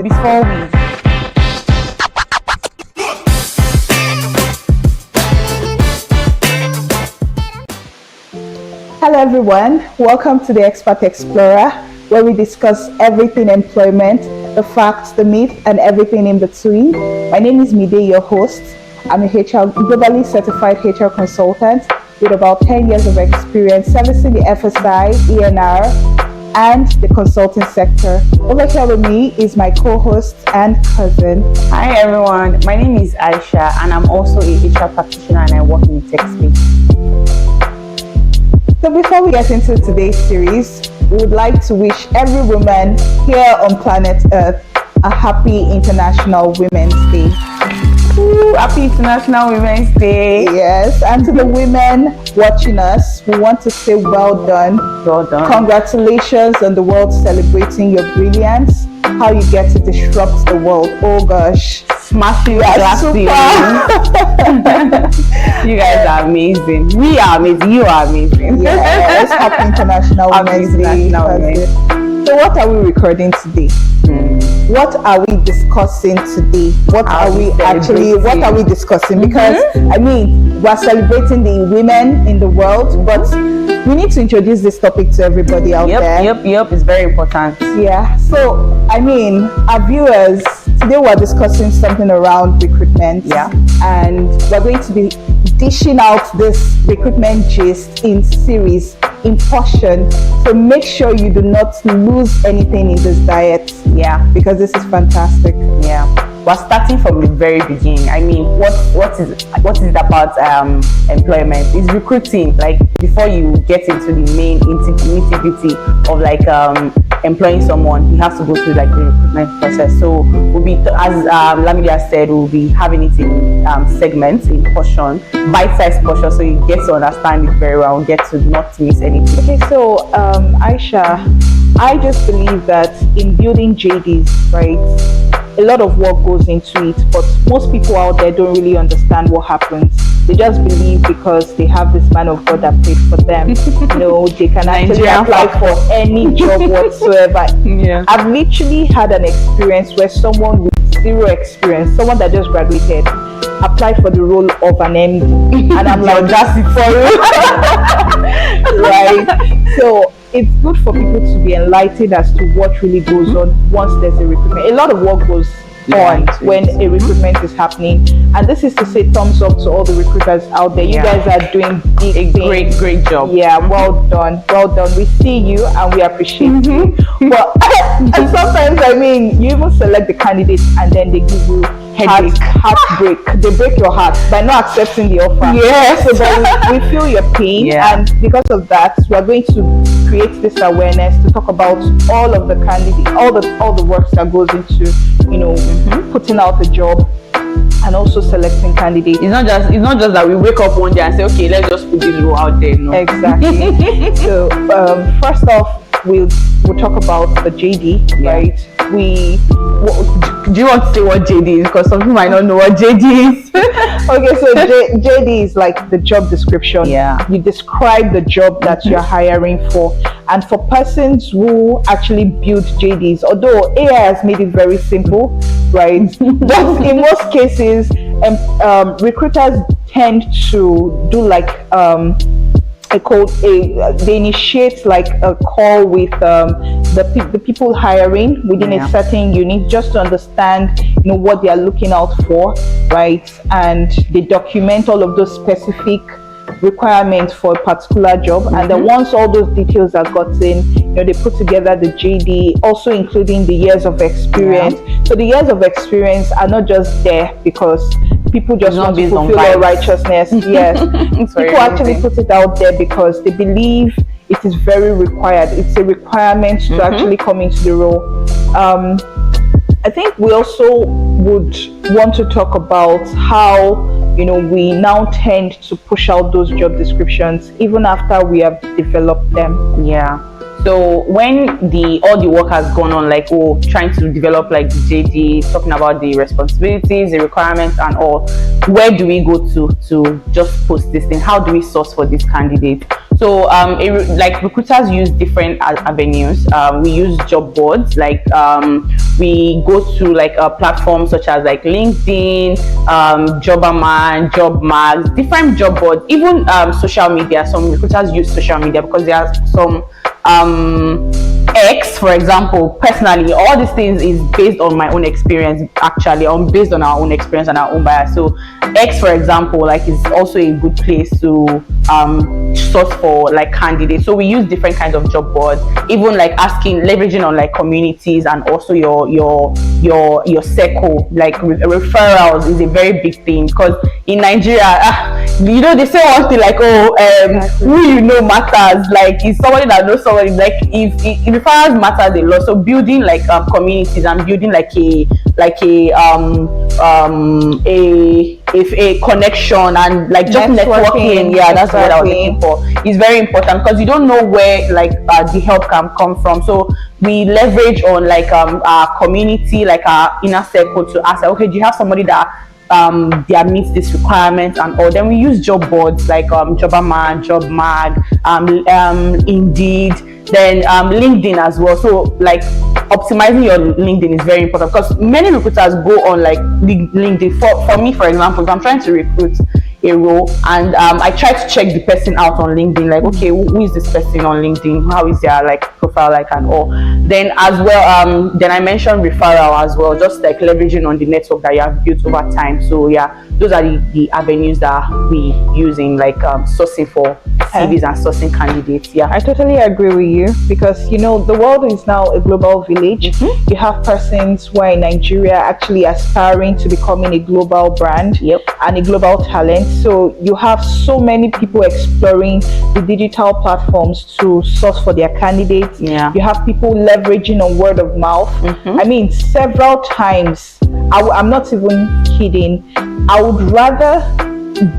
before we Hello everyone, welcome to the Expat Explorer, where we discuss everything employment, the facts, the myth, and everything in between. My name is Mide, your host. I'm a globally certified HR consultant with about 10 years of experience servicing the FSI, ENR, and the consulting sector. Over here with me is my co-host and cousin. Hi everyone, my name is Aisha and I'm also a HR practitioner and I work in the tech space. So before we get into today's series, we would like to wish every woman here on planet Earth a happy International Women's Day. Ooh, happy International Women's Day. Yes, and to the women watching us, we want to say well done. Well done. Congratulations on the world celebrating your brilliance, how you get to disrupt the world. Oh gosh. Smashing glass ceilings. You guys are amazing. We are amazing. You are amazing. Yes, happy International Women's Day. So what are we recording today? What are we discussing today? What are we discussing? Because I mean, we're celebrating the women in the world, but we need to introduce this topic to everybody out there. Yep, it's very important. Yeah, so I mean, our viewers, today we're discussing something around recruitment. Yeah. And we're going to be dishing out this recruitment gist in series, in portion. So make sure you do not lose anything in this diet. Yeah. Because this is fantastic. Yeah. We're starting from the very beginning. I mean, what is it about employment? It's recruiting. Like before you get into the main nitty-gritty of like employing someone, you have to go through like the recruitment process. So we'll be, as Lamida said, we'll be having it in segments, in portion, bite-sized portion, so you get to understand it very well, get to not miss anything. Okay, so Aisha, I just believe that in building JDs, right, a lot of work goes into it, but most people out there don't really understand what happens. They just believe because they have this man of God that prayed for them, they can actually apply for any job whatsoever. Yeah. I've literally had an experience where someone with zero experience, someone that just graduated, applied for the role of an MD, and I'm like, that's it for you. Right? So it's good for people to be enlightened as to what really goes on once there's a recruitment. A lot of work goes on when a recruitment is happening, and this is to say thumbs up to all the recruiters out there. You guys are doing a great job. Yeah, well done. We see you and we appreciate you. But and sometimes, I mean, you even select the candidates and then they give you heartbreak. They break your heart by not accepting the offer. Yes. So then we feel your pain, and because of that, we are going to create this awareness to talk about all of the candidates, all the works that goes into, putting out the job and also selecting candidates. It's not just that we wake up one day and say, okay, let's just put this role out there. No. Exactly. So first off, we'll talk about the JD, right? Do you want to say what JD is? Because some people might not know what JD is. Okay, so JD is like the job description. Yeah. You describe the job that you're hiring for. And for persons who actually build JDs, although AI has made it very simple, right? But in most cases, recruiters tend to do like they initiate like a call with the people hiring within a certain unit just to understand what they are looking out for, right? And they document all of those specific requirements for a particular job, and then once all those details are gotten, they put together the JD, also including the years of experience. So the years of experience are not just there because people just want to fulfill their righteousness. Yes. People actually put it out there because they believe it is very required. It's a requirement to actually come into the role. I think we also would want to talk about how we now tend to push out those job descriptions even after we have developed them. Yeah. So when all the work has gone on, like trying to develop like the JD, talking about the responsibilities, the requirements and all, where do we go to just post this thing? How do we source for this candidate? So like recruiters use different avenues. We use job boards, like we go to like platforms such as like LinkedIn, Jobberman, Job Mags, different job boards, even social media. Some recruiters use social media because there are some X, for example. Personally, all these things is based on my own experience, actually, based on our own experience and our own bias. So X, for example, like, is also a good place to source for like candidates. So we use different kinds of job boards, even like leveraging on like communities, and also your circle. Like referrals is a very big thing, because in Nigeria, they say one thing like, who you know matters. Like, it's somebody that knows somebody. Like, if referrals matters a lot. So building like communities, and building like a connection, and like just networking. Yeah, that's what I was looking for. It's very important, because you don't know where like the help can come from. So we leverage on like our community, like our inner circle, to ask, okay, do you have somebody that meets this requirement? And or then we use job boards like Jobberman, Job Mag, Indeed, then LinkedIn as well. So like optimizing your LinkedIn is very important, because many recruiters go on like LinkedIn. For me, for example, if I'm trying to recruit a role, and I try to check the person out on LinkedIn, like, okay, who is this person on LinkedIn, how is their like profile like, and all. Then as well, then I mentioned referral as well, just like leveraging on the network that you have built over time. So yeah, those are the avenues that we use in like sourcing for CVs and sourcing candidates. Yeah, I totally agree with you, because the world is now a global village. You have persons who are in Nigeria actually aspiring to becoming a global brand. And a global talent. So you have so many people exploring the digital platforms to source for their candidates. You have people leveraging on word of mouth. I mean, several times, I'm not even kidding, I would rather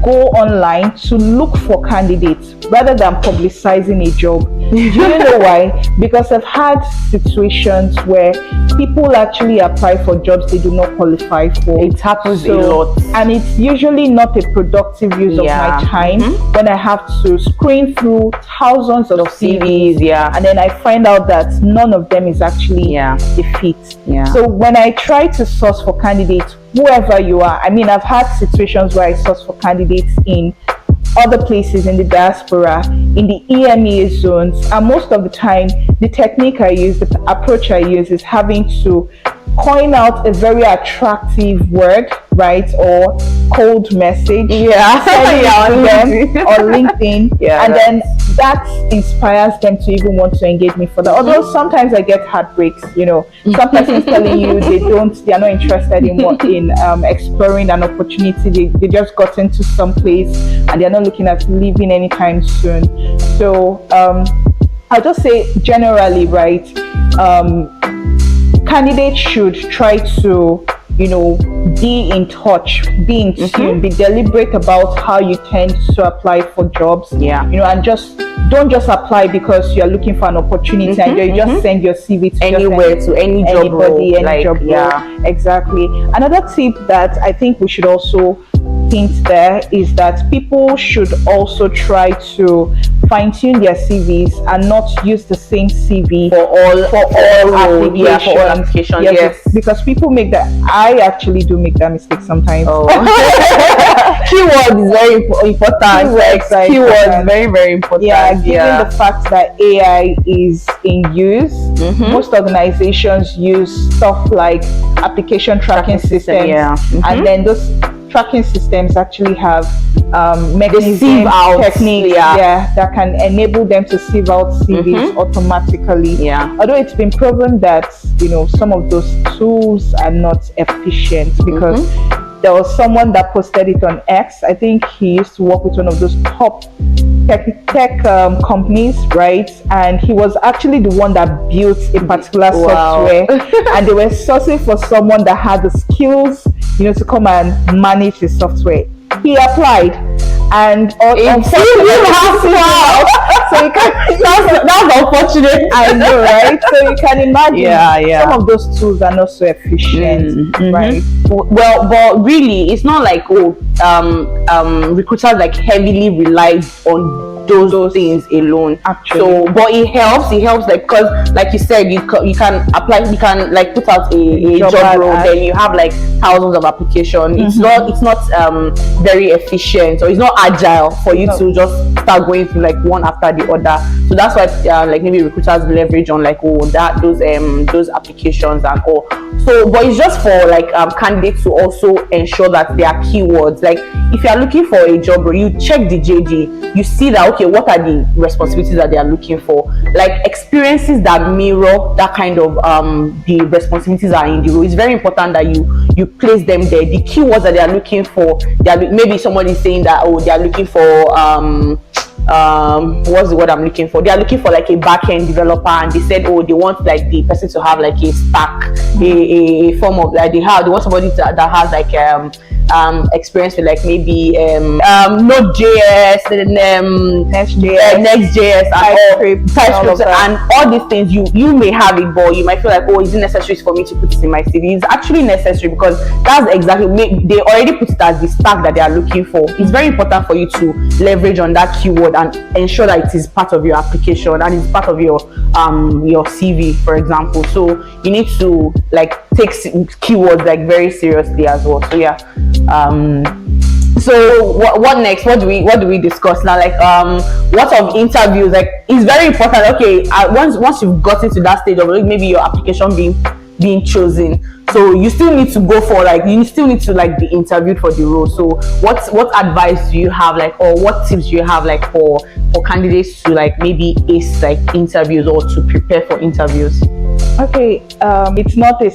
go online to look for candidates rather than publicizing a job. Do you know why? Because I've had situations where people actually apply for jobs they do not qualify for. It happens a lot, and it's usually not a productive use of my time when I have to screen through thousands of CVs, and then I find out that none of them is actually a fit. So when I try to source for candidates, whoever you are, I mean, I've had situations where I source for candidates in other places in the diaspora, in the EMEA zones, and most of the time the technique I use, the approach I use, is having to coin out a very attractive word, right, or cold message, on LinkedIn, and then that inspires them to even want to engage me further. Although sometimes I get heartbreaks, some persons telling you they are not interested in exploring an opportunity. They just got into some place and they're not looking at leaving anytime soon. So I'll just say generally, right, candidates should try to be in touch, be in tune, be deliberate about how you tend to apply for jobs. And don't just apply because you're looking for an opportunity and you just send your CV to anywhere, to any job role. Exactly. Another tip that I think we should also hint there is that people should also try to fine-tune their CVs and not use the same CV for all applications. Yes, because people make that. I actually do make that mistake sometimes. Keyword is very important. Keyword very, very important. Given the fact that AI is in use, most organizations use stuff like application tracking systems, and then those tracking systems actually have mechanism techniques that can enable them to sieve out CVs automatically. Although it's been proven that some of those tools are not efficient, because there was someone that posted it on X. I think he used to work with one of those top tech companies, right? And he was actually the one that built a particular software, and they were sourcing for someone that had the skills, to come and manage the software. He applied, and so you can, that's unfortunate. I know, right? So you can imagine some of those tools are not so efficient, right? Well, but really, it's not like recruiters like heavily rely on those things alone. Actually. So, but it helps like, because like you said, you can apply, you can like put out a job role, then you have like thousands of applications. It's not very efficient, or it's not agile for you to just start going through like one after the other. So that's why like maybe recruiters leverage on like those applications and all. So, but it's just for like candidates to also ensure that there are keywords. Like if you are looking for a job role, you check the JD, you see that okay, what are the responsibilities that they are looking for, like experiences that mirror that kind of the responsibilities are in the role. It's very important that you place them there. The keywords that they are looking for, maybe somebody is saying that they are looking for what's the word I'm looking for? They are looking for like a back-end developer, and they said they want like the person to have like a stack, a form of like they want somebody that has like experience with like maybe Node.js, Next.js, and all these things. You may have it, but you might feel like, is it necessary for me to put it in my CV? It's actually necessary, because that's exactly, they already put it as the stack that they are looking for. It's very important for you to leverage on that keyword and ensure that it is part of your application and it's part of your CV, for example. So you need to like take keywords like very seriously as well. So yeah. So what next? What do we discuss now? Like what of interviews? Like it's very important. Okay, once you've gotten to that stage of maybe your application being chosen, so you still need to go for like, you still need to like be interviewed for the role. So what advice do you have, like, or what tips do you have like for candidates to like maybe ace like interviews or to prepare for interviews? Okay, it's not a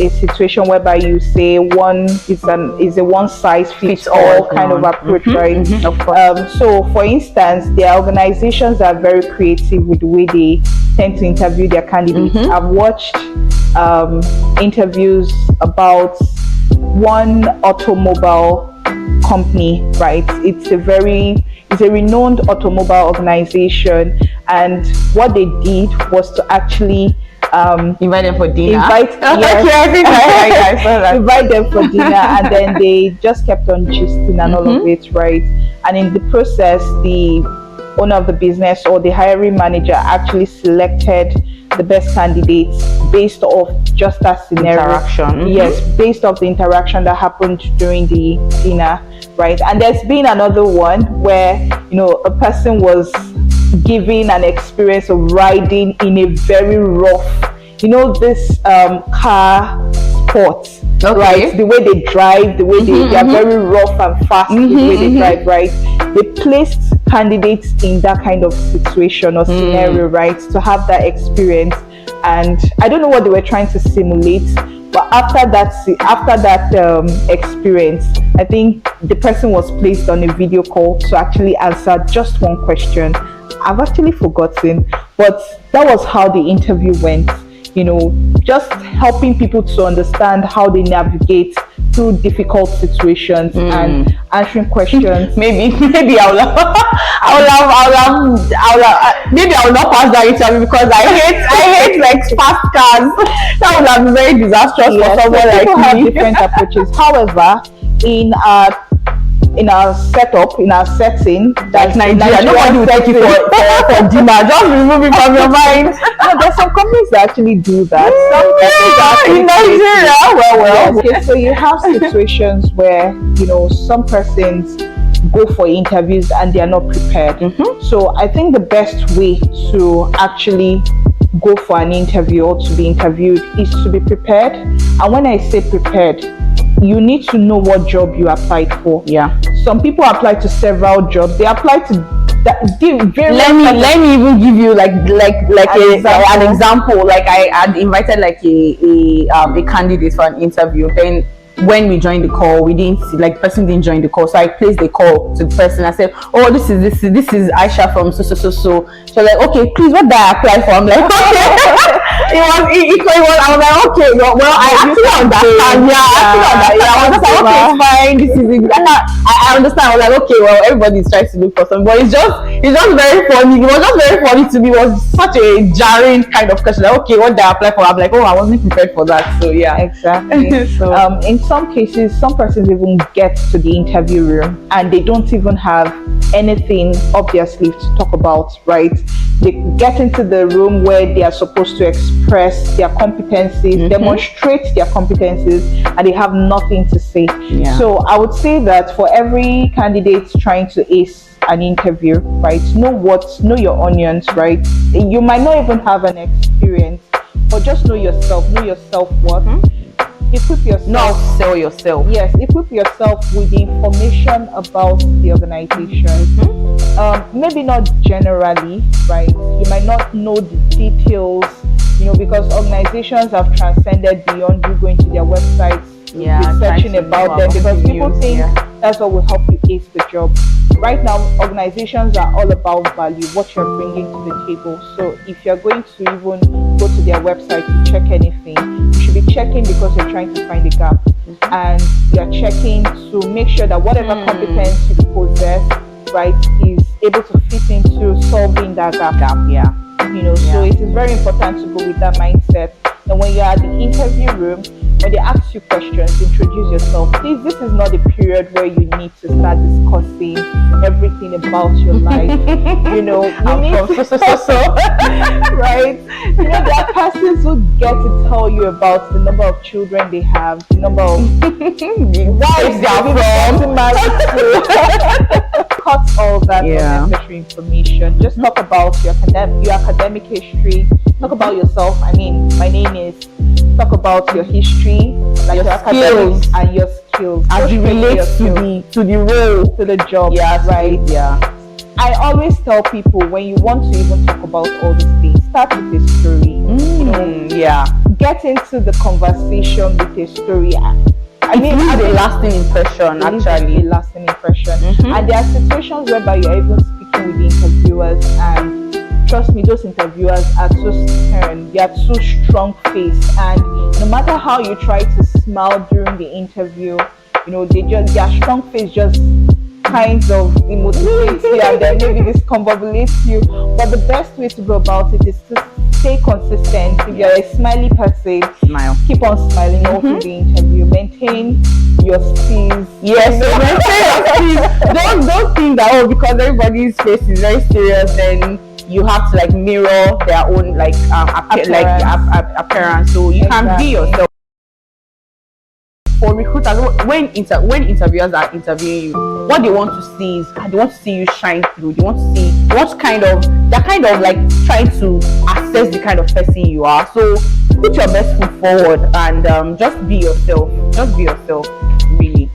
situation whereby you say one is a one size fits all kind of approach, right? Of course. So for instance, there are organizations that are very creative with the way they tend to interview their candidates. I've watched interviews about one automobile company, right? It's a renowned automobile organization, and what they did was to actually invite them for dinner. Invite them for dinner, and then they just kept on gisting and all of it, right? And in the process, the owner of the business or the hiring manager actually selected the best candidates based off just that scenario. Interaction. Yes, based off the interaction that happened during the dinner, right? And there's been another one where a person was giving an experience of riding in a very rough, this car sports. Okay. Right, the way they drive, the way they are very rough and fast, the way they drive, right? They placed candidates in that kind of situation or scenario, right, to have that experience. And I don't know what they were trying to simulate, but after that experience, I think the person was placed on a video call to actually answer just one question. I've actually forgotten, but that was how the interview went. Just helping people to understand how they navigate through difficult situations and answering questions. Maybe maybe I will not pass that interview, because I hate like fast cars. That would have been very disastrous for someone like people me. Have different approaches. However, in our setup, in our setting, that's Nigeria. Nobody will take you for dinner. Just remove it from your mind. No, there's some companies that actually do that. Some in Nigeria. Well. Okay, so you have situations where some persons go for interviews and they are not prepared. So I think the best way to actually go for an interview or to be interviewed is to be prepared. And when I say prepared, you need to know what job you applied for. Yeah. Some people apply to several jobs. They apply to let me even give you like an example. Like I had invited like a candidate for an interview. Then when we joined the call, we didn't see, like, the person didn't join the call, so I placed the call to the person. I said, oh, this is Aisha from so. So like, okay, please, what did I apply for? I'm like, okay. I was like, okay, well, I actually understand. Yeah, I actually understand. Yeah, I was just like, okay, it's fine. This is it. I understand. I was like, okay, well, everybody's trying to look for something, but it's just very funny. It was just very funny to me. It was such a jarring kind of question. Like, okay, what did I apply for? I'm like, oh, I wasn't prepared for that. So yeah, exactly. So in some cases, some persons even get to the interview room and they don't even have anything up their sleeve to talk about, right? They get into the room where they are supposed to express their competencies, demonstrate their competencies, and they have nothing to say. Yeah. So I would say that for every candidate trying to ace an interview, right, know your onions, right? You might not even have an experience, but just know yourself, know your self-worth. Equip yourself. Not sell yourself. Yes, equip yourself with the information about the organization. Maybe not generally, right? You might not know the details, because organizations have transcended beyond you going to their websites, researching about them, because people think that's what will help you ace the job. Right now, organizations are all about value, what you're bringing to the table. So if you're going to even go to their website to check anything, you should be checking because you're trying to find a gap. And you're checking to make sure that whatever competence you possess, right, is able to fit into solving that gap. So it is very important to go with that mindset. And when you're at the interview room, when they ask you questions, introduce yourself. Please, this is not a period where you need to start discussing everything about your life. You need to right? There are persons who get to tell you about the number of children they have, the number of wives they are from. Cut all that unnecessary information. Just talk about your academic history. Talk about yourself. I mean, my name is. Talk about your history, like your academics and your skills as it relates to the role, to the job. Right? Yeah. I always tell people, when you want to even talk about all these things, start with a story. Get into the conversation with a story. I mean, it's a lasting impression. Actually, a lasting impression. And there are situations whereby you're even speaking with the interviewers, and trust me, those interviewers are so stern. They are so strong-faced, and no matter how you try to smile during the interview, their strong face just kind of demotivates you, and then maybe discombobulates you. But the best way to go about it is to stay consistent. If you're a smiley person, smile. Keep on smiling all through the interview. Maintain your steeze. Yes, maintain your steeze. Don't think that because everybody's face is very serious, then you have to mirror their own appearance. So you can be yourself. For recruiters, when interviewers are interviewing you, what they want to see is they want to see you shine through. They want to see they're kind of trying to assess the kind of person you are. So put your best foot forward and just be yourself. Just be yourself, really.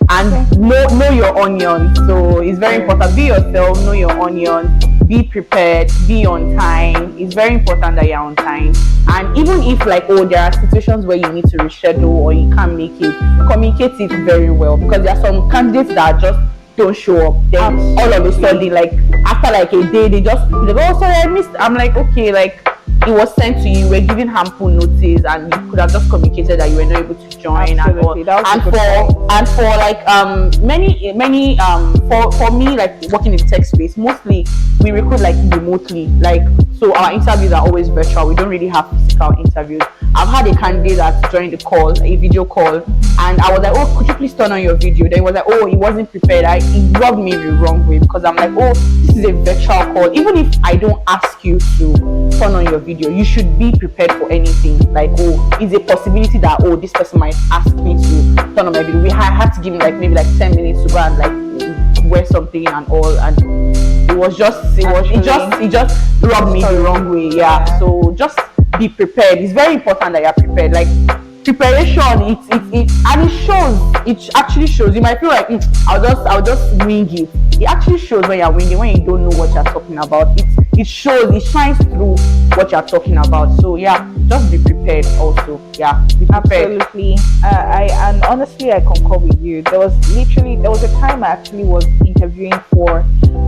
And know your onions. So it's very important. Be yourself, know your onions, be prepared, be on time. It's very important that you're on time. And even if there are situations where you need to reschedule or you can't make it, communicate it very well, because there are some candidates that just don't show up. Then all of a sudden, after a day, they go, oh, sorry, I missed. I'm like, okay, it was sent to you, we're giving ample notice, and you could have just communicated that you were not able to join. Absolutely. For me, working in the tech space, mostly we recruit remotely. So our interviews are always virtual. We don't really have physical interviews. I've had a candidate that joined the call, a video call, and I was like, oh, could you please turn on your video? Then he was like, oh, he wasn't prepared. It rubbed me the wrong way, because I'm like, oh, this is a virtual call. Even if I don't ask you to turn on your video, you should be prepared for anything. It's a possibility that, this person might ask me to turn on my video. I had to give him maybe 10 minutes to go and wear something and all, and it just rubbed me the wrong way. So just be prepared. It's very important that you're prepared. Preparation, and it shows. It actually shows. You might feel I'll just wing it. It actually shows when you're winging, when you don't know what you're talking about. it shows, it shines through what you're talking about. So yeah, just be prepared also. Yeah, be prepared. Absolutely. And honestly, I concur with you. There was a time I actually was interviewing for,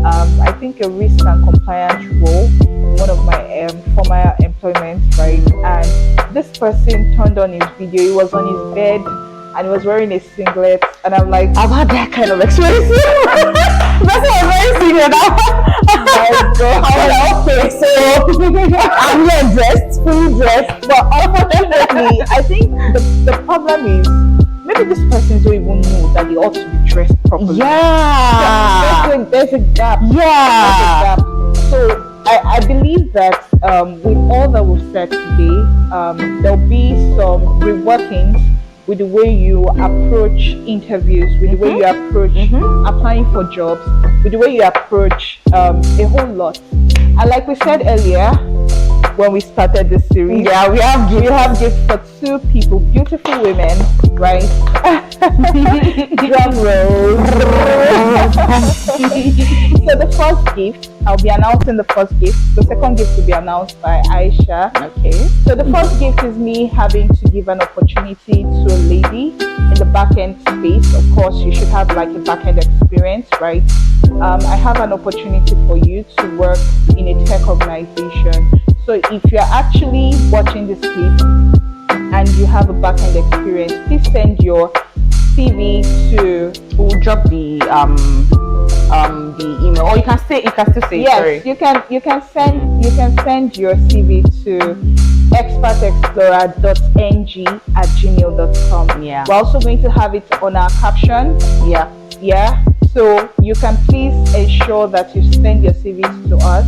I think, a risk and compliance role in one of my former employments, right? And this person turned on his video. He was on his bed and he was wearing a singlet, and I'm like, I've had that kind of experience. That's why I'm very serious now. Okay, so I'm here dressed, fully dressed, but unfortunately, I think the problem is maybe this person don't even know that they ought to be dressed properly. Yeah, There's a gap. yeah. There's a gap. So I believe that with all that we've said today, there'll be some reworkings with the way you approach interviews, with the way you approach applying for jobs, with the way you approach a whole lot. And like we said earlier, when we started this series, Yeah, we have we gifts. have gifts for two people, beautiful women, right? Drum roll. So the first gift, I'll be announcing the first gift. The second gift will be announced by Aisha. Okay. So the first gift is me having to give an opportunity to a lady in the back end space. Of course, you should have like a back end experience, right? I have an opportunity for you to work in a tech organization. So if you're actually watching this clip and you have a back end experience, please send your CV to. We'll drop the email, or you can still say Yes, sorry. you can send your CV to expertexplorer.ng@gmail.com. Yeah. We're also going to have it on our caption. Yeah. Yeah. So you can please ensure that you send your CVs to us.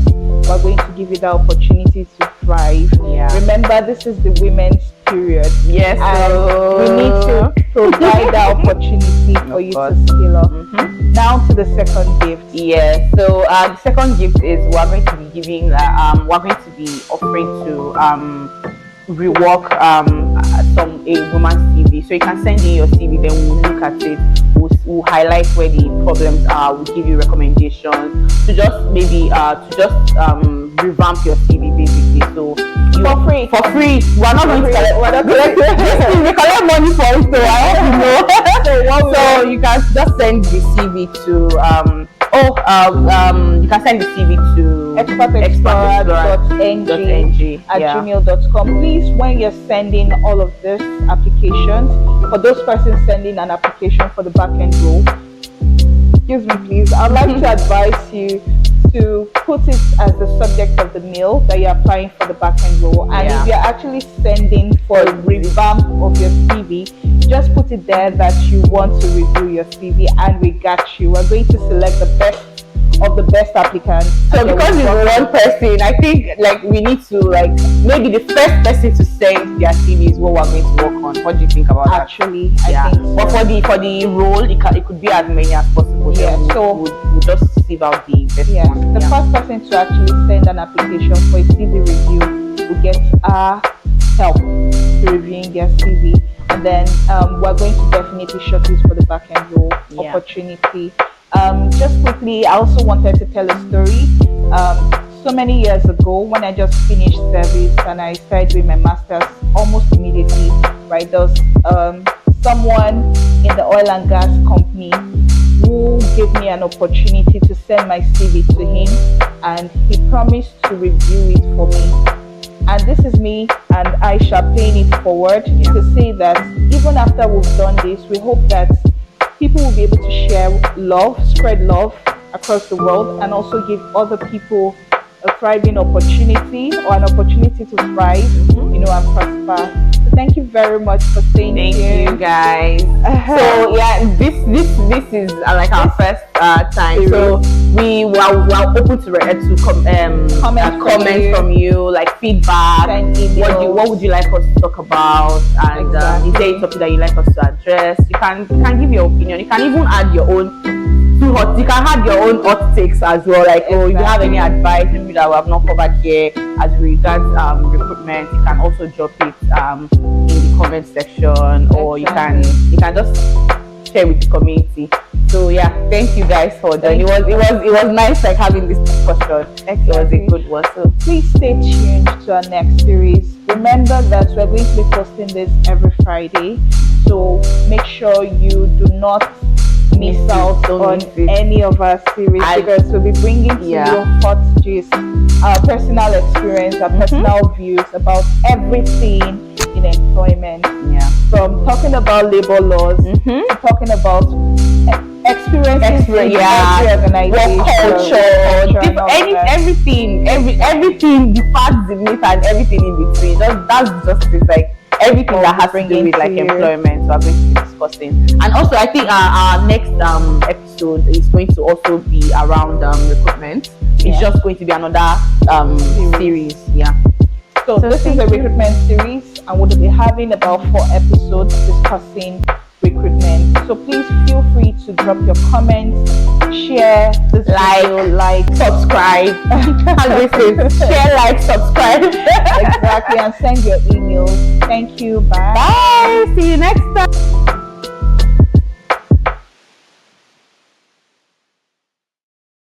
We're going to give you the opportunity to thrive. Yeah. Remember, this is the women's period. Yes. And we need to provide that opportunity for you course. to skill up. Mhm. Now to the second gift. Yeah. So the second gift is we're going to be giving. We're going to be offering to rework some a woman's CV. So you can send in your CV, then we'll look at it. We'll highlight where the problems are. We'll give you recommendations to just maybe revamp your CV basically. So For free. For free. We're not going to collect. We're not We collect money for it, so I hope you know. So So you can just send the CV to you can send the CV to expertexplorer.ng@gmail.com. Please, when you're sending all of this applications, for those persons sending an application for the back-end role, excuse me please, I'd like to advise you to put it as the subject of the mail that you're applying for the back-end role. And Yeah. if you're actually sending for a revamp of your CV, just put it there that you want to review your CV, and we got you. We're going to select the best of the best applicants. So And then because we'll it's one person, I think like we need to like maybe the first person to send their CV is what we're going to work on. What do you think about that? actually, I Yeah. think so. But for the role, it could be as many as possible. Yeah, Then so- we'll just sieve out the best Yes, one. the Yeah. first person to actually send an application for a CV review will get our help to reviewing their CV, and then we're going to definitely shortlist for the back-end role Yeah. opportunity. Just quickly, I also wanted to tell a story. So many years ago, when I just finished service and I started doing my master's almost immediately, right? There was someone in the oil and gas company who gave me an opportunity to send my CV to him, and he promised to review it for me. And this is me and Aisha paying it forward to say that even after we've done this, we hope that people will be able to share love, spread love across the world, and also give other people a thriving opportunity or an opportunity to thrive, and prosper. So thank you very much for staying Thank here. you guys. So yeah, this is like our first time. So we're open to comments from you, like feedback. Send emails. What would you like us to talk about? And Exactly. is there a topic that you like us to address? You can give your opinion. You can even add your own. You can have your own hot takes as well. Like, if you have any advice, maybe that we have not covered here as regards recruitment, you can also drop it in the comment section, or you can just share with the community. So yeah, thank you guys for joining. It was nice like having this discussion. Exactly. It was a good one. So please stay tuned to our next series. Remember that we're going to be posting this every Friday, so make sure you do not miss out on any of our series, because we'll be bringing to you hot gist, our personal experience, our personal views about everything in employment. Yeah. From talking about labor laws to talking about experiences in every organization, work culture, everything, the facts, the myth, and everything in between. That's just it, like everything that has to do with like employment. So I'm going to be discussing. And also, I think our next episode is going to also be around recruitment. It's just going to be another series. Yeah. So this is a recruitment series, and we'll be having about 4 episodes discussing recruitment. So please feel free to drop your comments, share this video, like, subscribe. Share, like, subscribe. Exactly, and send your emails. Thank you. Bye. Bye. See you next time.